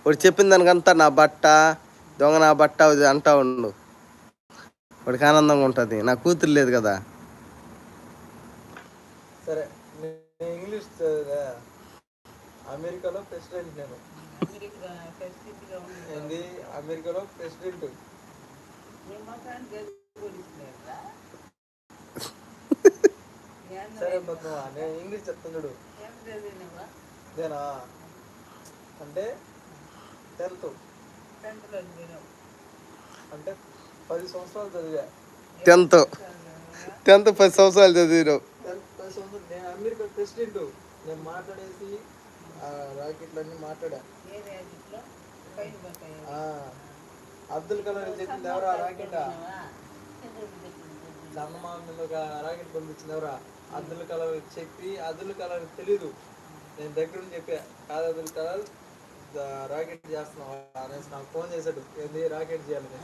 వాడు చెప్పిన దానికంతా నా బట్ట దొంగ నా బట్ట అది అంటా ఉండు. వాడికి ఆనందంగా ఉంటుంది. నా కూతురు లేదు కదా. సరే ఇంగ్లీష్ అమెరికాలో ప్రెసిడెంట్ నేను. ఏంది అమెరికాలో ప్రెసిడెంట్. సరే బతువా నేను ఇంగ్లీష్ చెప్తున్నాడు. నేనా అంటే 10th అంటే 10 సంవత్సరాలు చదివా. 10th 10 సంవత్సరాలు చదివారు. 10 సంవత్సరాలు నేను అమెరికా ప్రెసిడెంట్. నేను మాట్లాడేసి రాకెట్లన్నీ మాట్లాడా. అబ్దుల్ కలాం చెప్పింది ఎవరా రాకెట్? చందమామ మీద ఒక రాకెట్ పంపించింది ఎవరా? అబ్దుల్ కలాం చెప్పి అబ్దుల్ కలాం తెలీదు. నేను దగ్గరుండి చెప్పా కాదు అబ్దుల్ కలాం రాకెట్ చేస్తున్నావు అనేసి నాకు ఫోన్ చేశాడు. ఏంది రాకెట్ చేయాలని.